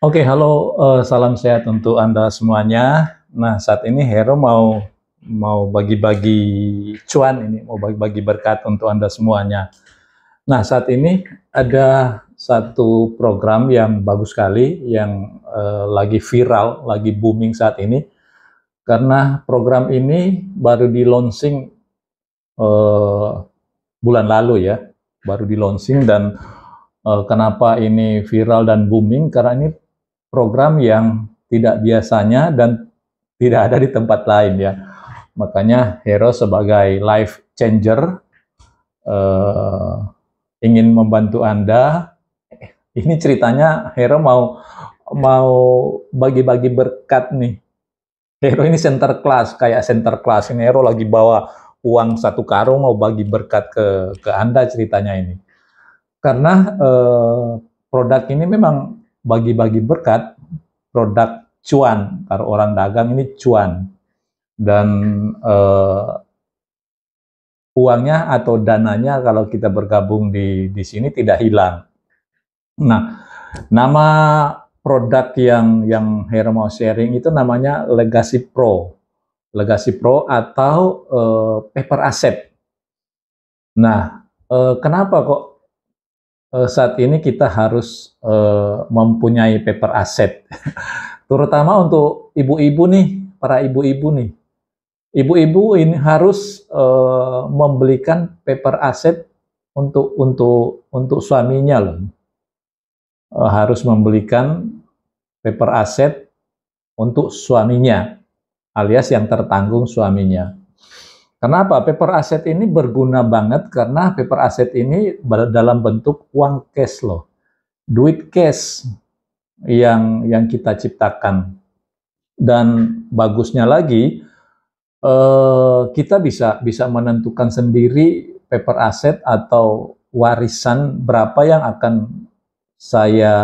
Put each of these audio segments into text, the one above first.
Oke, halo, salam sehat untuk Anda semuanya. Nah, saat ini Hero mau bagi-bagi cuan ini, mau bagi-bagi berkat untuk Anda semuanya. Nah, saat ini ada satu program yang bagus sekali, yang lagi viral, lagi booming saat ini, karena program ini baru di-launching bulan lalu ya, baru di-launching dan kenapa ini viral dan booming? Karena ini program yang tidak biasanya dan tidak ada di tempat lain ya. Makanya Hero sebagai life changer eh, ingin membantu Anda. Ini ceritanya Hero mau bagi-bagi berkat nih. Hero ini center class, kayak center class. Ini Hero lagi bawa uang satu karung mau bagi berkat ke Anda ceritanya ini. Karena produk ini memang bagi-bagi berkat, produk cuan. Kalau orang dagang ini cuan. Dan uangnya atau dananya kalau kita bergabung di sini tidak hilang. Nah, nama produk yang Hero mau sharing itu namanya Legacy Pro. Legacy Pro atau Paper Asset. Nah, kenapa kok saat ini kita harus mempunyai paper asset, terutama untuk ibu-ibu nih, para ibu-ibu nih. Ibu-ibu ini harus membelikan paper asset untuk suaminya loh. Harus membelikan paper asset untuk suaminya, alias yang tertanggung suaminya. Kenapa? Paper asset ini berguna banget karena paper asset ini dalam bentuk uang cash loh. Duit cash yang kita ciptakan. Dan bagusnya lagi, kita bisa menentukan sendiri paper asset atau warisan berapa yang akan saya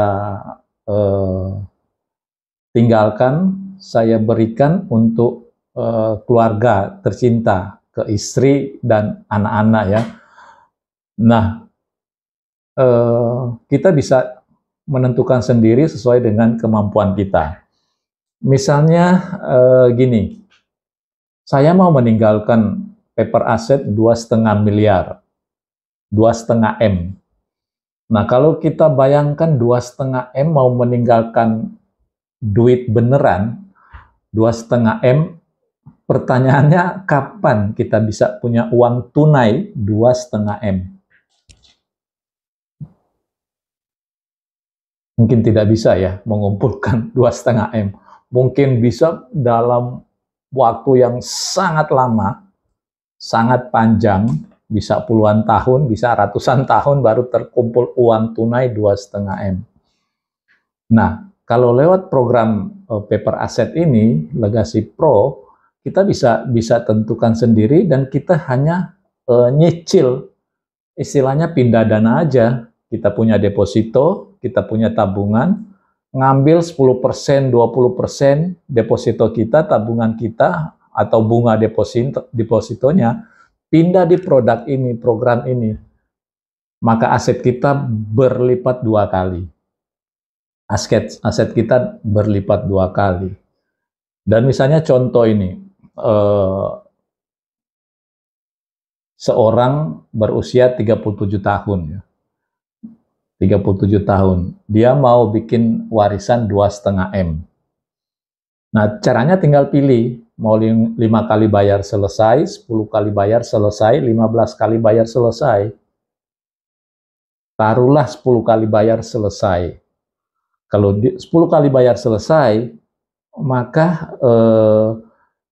tinggalkan, saya berikan untuk keluarga tercinta, ke istri dan anak-anak ya. Nah, kita bisa menentukan sendiri sesuai dengan kemampuan kita. Misalnya gini, saya mau meninggalkan paper asset 2,5 miliar, 2,5 M. Nah, kalau kita bayangkan 2,5 M mau meninggalkan duit beneran, 2,5 M, pertanyaannya kapan kita bisa punya uang tunai 2,5 M? Mungkin tidak bisa ya mengumpulkan 2,5 M. Mungkin bisa dalam waktu yang sangat lama, sangat panjang, bisa puluhan tahun, bisa ratusan tahun baru terkumpul uang tunai 2,5 M. Nah, kalau lewat program paper asset ini, Legacy Pro, kita bisa tentukan sendiri dan kita hanya nyicil, istilahnya pindah dana aja. Kita punya deposito, kita punya tabungan, ngambil 10%, 20% deposito kita, tabungan kita, atau bunga depositonya, pindah di produk ini, program ini. Maka aset kita berlipat 2 kali. Aset kita berlipat 2 kali. Dan misalnya contoh ini, seorang berusia 37 tahun ya. 37 tahun. Dia mau bikin warisan 2,5 M. Nah, caranya tinggal pilih. Mau 5 kali bayar selesai, 10 kali bayar selesai, 15 kali bayar selesai. Taruhlah 10 kali bayar selesai. Kalau 10 kali bayar selesai, maka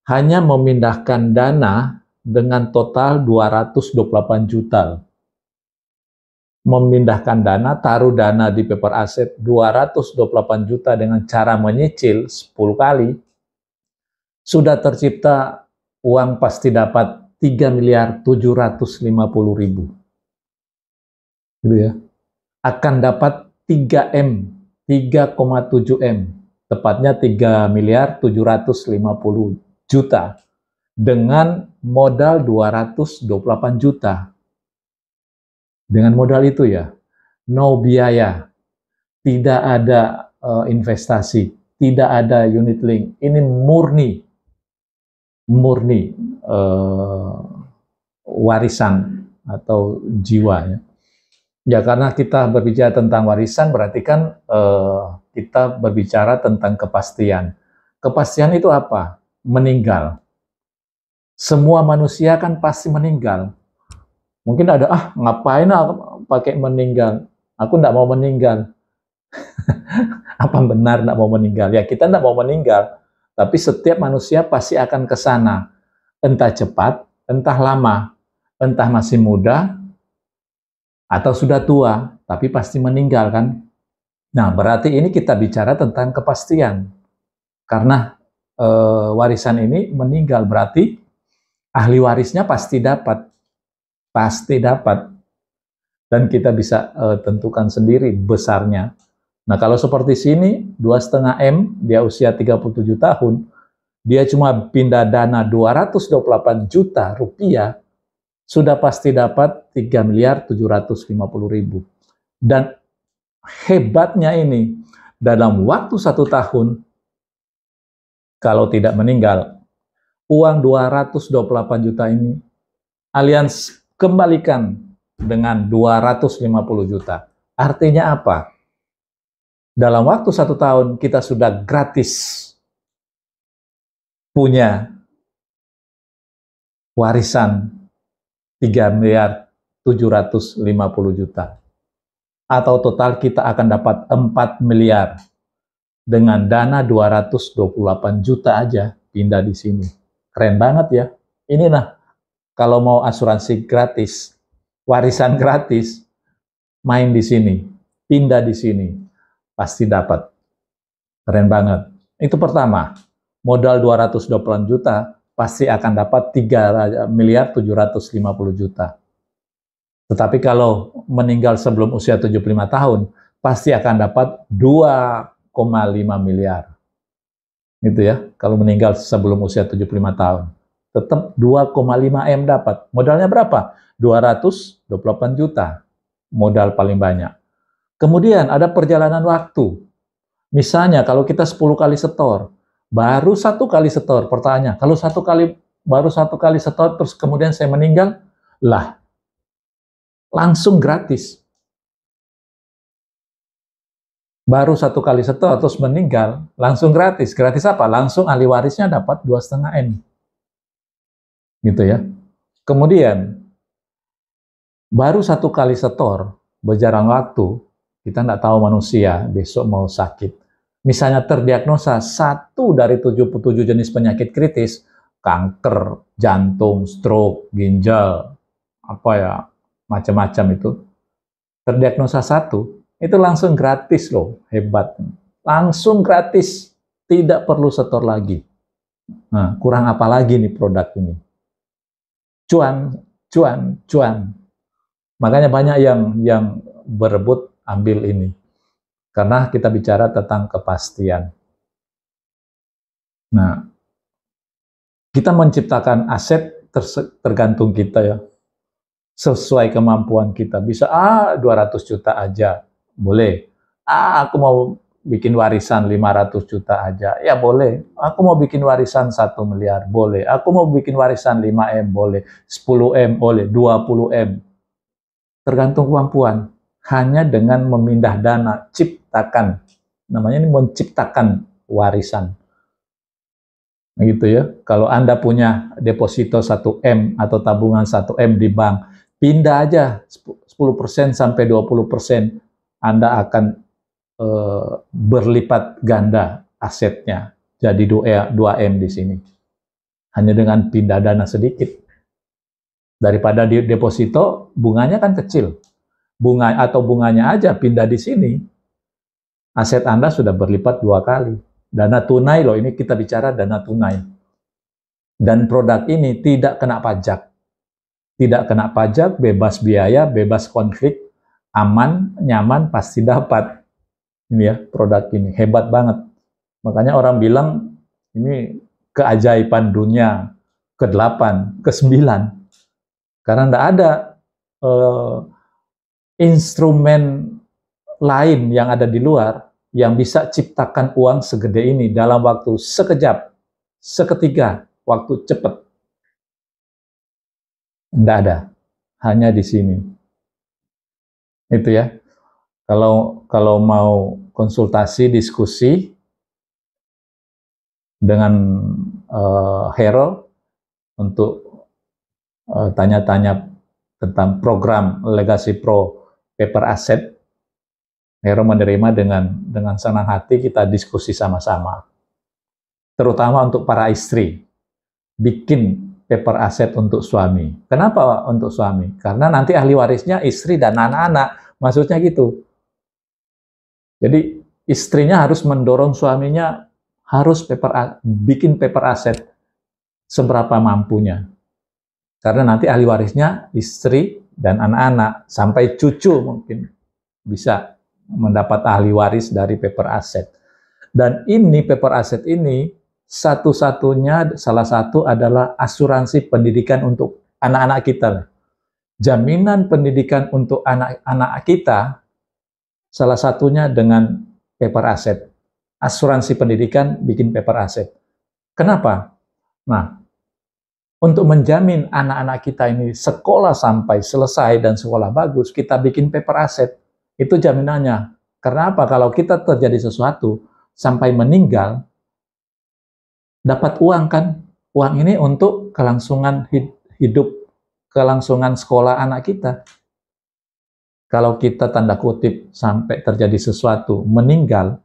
hanya memindahkan dana dengan total 228 juta. Memindahkan dana, taruh dana di paper asset 228 juta dengan cara menyicil 10 kali, sudah tercipta uang pasti dapat 3.750.000. Gitu ya. Akan dapat 3 M, 3,7 M, tepatnya 3.750.000 dengan modal 228 juta. Dengan modal itu ya, no biaya, tidak ada investasi, tidak ada unit link. Ini murni warisan atau jiwa ya. Ya, karena kita berbicara tentang warisan berarti kan kita berbicara tentang kepastian. Kepastian itu apa? Meninggal. Semua manusia kan pasti meninggal. Mungkin ada, ngapain aku pakai meninggal? Aku enggak mau meninggal. Apa benar enggak mau meninggal? Ya, kita enggak mau meninggal. Tapi setiap manusia pasti akan ke sana. Entah cepat, entah lama, entah masih muda, atau sudah tua, tapi pasti meninggal kan? Nah, berarti ini kita bicara tentang kepastian. Karena warisan ini meninggal, berarti ahli warisnya pasti dapat. Pasti dapat. Dan kita bisa tentukan sendiri besarnya. Nah, kalau seperti sini, 2,5 M, dia usia 37 tahun, dia cuma pindah dana 228 juta rupiah, sudah pasti dapat 3.750.000. Dan hebatnya ini, dalam waktu 1 tahun, kalau tidak meninggal, uang 228 juta ini, Allianz kembalikan dengan 250 juta. Artinya apa? Dalam waktu 1 tahun, kita sudah gratis punya warisan 3.750 juta. Atau total kita akan dapat 4 miliar dengan dana 228 juta aja pindah di sini. Keren banget ya. Inilah kalau mau asuransi gratis, warisan gratis, main di sini, pindah di sini, pasti dapat. Keren banget. Itu pertama. Modal 228 juta pasti akan dapat 3.750 juta. Tetapi kalau meninggal sebelum usia 75 tahun, pasti akan dapat 2,5 miliar. Gitu ya, kalau meninggal sebelum usia 75 tahun. Tetap 2,5 M dapat. Modalnya berapa? 228 juta. Modal paling banyak. Kemudian ada perjalanan waktu. Misalnya kalau kita 10 kali setor, baru 1 kali setor, pertanyaan, kalau baru satu kali setor, terus kemudian saya meninggal, lah, langsung gratis. Baru 1 kali setor, terus meninggal, langsung gratis. Gratis apa? Langsung ahli warisnya dapat 2,5 M. Gitu ya. Kemudian, baru 1 kali setor, berjalan waktu, kita nggak tahu manusia besok mau sakit. Misalnya terdiagnosa 1 dari 77 jenis penyakit kritis, kanker, jantung, stroke, ginjal, macam-macam itu. Terdiagnosa 1, itu langsung gratis loh, hebat. Langsung gratis, tidak perlu setor lagi. Nah, kurang apa lagi nih produk ini? Cuan, cuan, cuan. Makanya banyak yang berebut ambil ini. Karena kita bicara tentang kepastian. Nah, kita menciptakan aset tergantung kita ya. Sesuai kemampuan kita. Bisa 200 juta aja, boleh. Aku mau bikin warisan 500 juta aja, ya boleh. Aku mau bikin warisan 1 miliar, boleh. Aku mau bikin warisan 5 M, boleh. 10 M, boleh. 20 M. Tergantung kemampuan. Hanya dengan memindah dana, ciptakan. Namanya ini menciptakan warisan. Nah, gitu ya. Kalau Anda punya deposito 1 M atau tabungan 1 M di bank, pindah aja 10% sampai 20%. Anda akan berlipat ganda asetnya. Jadi 2 M di sini. Hanya dengan pindah dana sedikit. Daripada di deposito, bunganya kan kecil. Bunganya aja pindah di sini, aset Anda sudah berlipat 2 kali. Dana tunai loh, ini kita bicara dana tunai. Dan produk ini tidak kena pajak. Tidak kena pajak, bebas biaya, bebas konflik, aman, nyaman, pasti dapat. Ini ya, produk ini. Hebat banget. Makanya orang bilang, ini keajaiban dunia ke-8, ke-9. Karena tidak ada instrumen lain yang ada di luar yang bisa ciptakan uang segede ini dalam waktu sekejap, seketika, waktu cepat. Nggak ada, hanya di sini. Itu ya. Kalau mau konsultasi, diskusi dengan Hero untuk tanya-tanya tentang program Legacy Pro Paper Asset, Hero menerima dengan senang hati, kita diskusi sama-sama. Terutama untuk para istri, bikin paper asset untuk suami. Kenapa untuk suami? Karena nanti ahli warisnya istri dan anak-anak, maksudnya gitu. Jadi istrinya harus mendorong suaminya harus bikin paper asset seberapa mampunya. Karena nanti ahli warisnya istri dan anak-anak, sampai cucu mungkin bisa mendapat ahli waris dari paper asset. Dan ini paper asset ini satu-satunya, salah satu adalah asuransi pendidikan untuk anak-anak kita. Jaminan pendidikan untuk anak-anak kita salah satunya dengan paper asset. Asuransi pendidikan bikin paper asset. Kenapa? Nah, untuk menjamin anak-anak kita ini sekolah sampai selesai dan sekolah bagus, kita bikin paper asset. Itu jaminannya. Karena apa? Kalau kita terjadi sesuatu sampai meninggal, dapat uang kan? Uang ini untuk kelangsungan hidup, kelangsungan sekolah anak kita. Kalau kita tanda kutip sampai terjadi sesuatu, meninggal,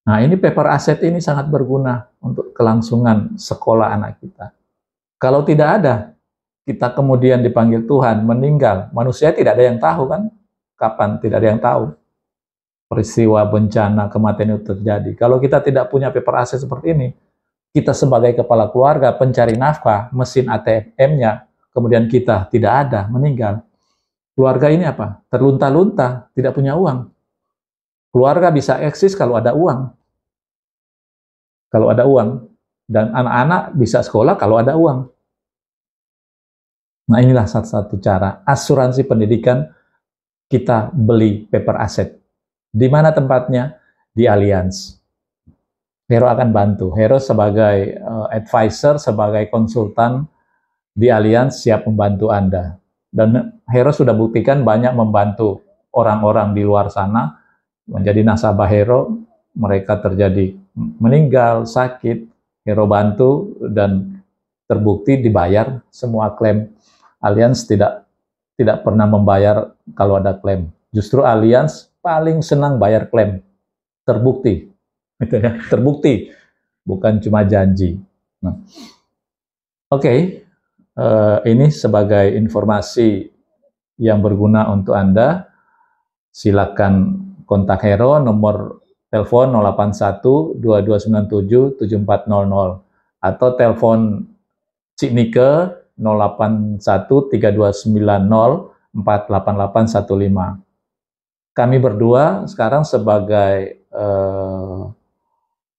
nah ini paper asset ini sangat berguna untuk kelangsungan sekolah anak kita. Kalau tidak ada, kita kemudian dipanggil Tuhan, meninggal, manusia tidak ada yang tahu kan? Kapan? Tidak ada yang tahu. Peristiwa bencana kematian itu terjadi. Kalau kita tidak punya paper asset seperti ini, kita sebagai kepala keluarga, pencari nafkah, mesin ATM-nya, kemudian kita tidak ada, meninggal. Keluarga ini apa? Terlunta-lunta, tidak punya uang. Keluarga bisa eksis kalau ada uang. Kalau ada uang. Dan anak-anak bisa sekolah kalau ada uang. Nah inilah satu-satu cara. Asuransi pendidikan, kita beli paper asset. Di mana tempatnya? Di Allianz. Hero akan bantu. Hero sebagai advisor, sebagai konsultan di Allianz siap membantu Anda. Dan Hero sudah buktikan banyak membantu orang-orang di luar sana menjadi nasabah Hero. Mereka terjadi meninggal, sakit, Hero bantu dan terbukti dibayar semua klaim. Allianz tidak pernah membayar kalau ada klaim. Justru Allianz paling senang bayar klaim. Terbukti. Terbukti, bukan cuma janji. Nah, Oke, ini sebagai informasi yang berguna untuk Anda. Silakan kontak Hero, nomor telepon 081-2297-7400 atau telepon Cik Nike 081-3290-48815. Kami berdua sekarang sebagai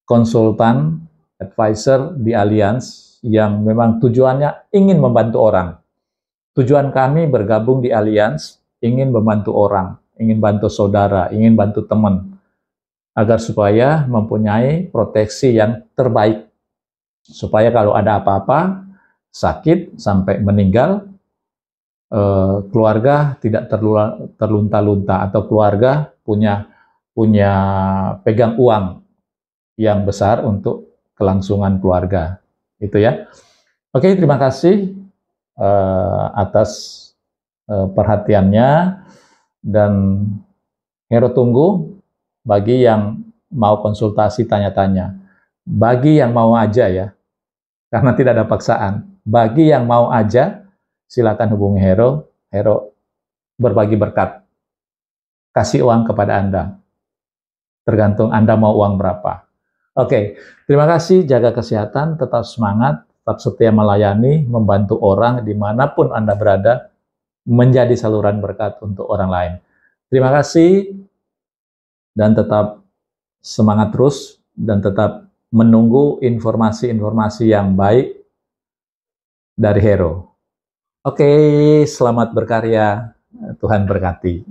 konsultan, advisor di Allianz yang memang tujuannya ingin membantu orang. Tujuan kami bergabung di Allianz ingin membantu orang, ingin bantu saudara, ingin bantu teman, agar supaya mempunyai proteksi yang terbaik. Supaya kalau ada apa-apa, sakit sampai meninggal, keluarga tidak terlunta-lunta atau keluarga punya pegang uang yang besar untuk kelangsungan keluarga. Itu ya. Oke, terima kasih atas perhatiannya, dan Hero tunggu bagi yang mau konsultasi, tanya-tanya. Bagi yang mau aja ya, karena tidak ada paksaan. Bagi yang mau aja, silakan hubungi Hero. Hero berbagi berkat. Kasih uang kepada Anda. Tergantung Anda mau uang berapa. Oke, terima kasih, jaga kesehatan, tetap semangat, tetap setia melayani, membantu orang dimanapun Anda berada, menjadi saluran berkat untuk orang lain. Terima kasih, dan tetap semangat terus, dan tetap menunggu informasi-informasi yang baik dari Hero. Oke, selamat berkarya, Tuhan berkati.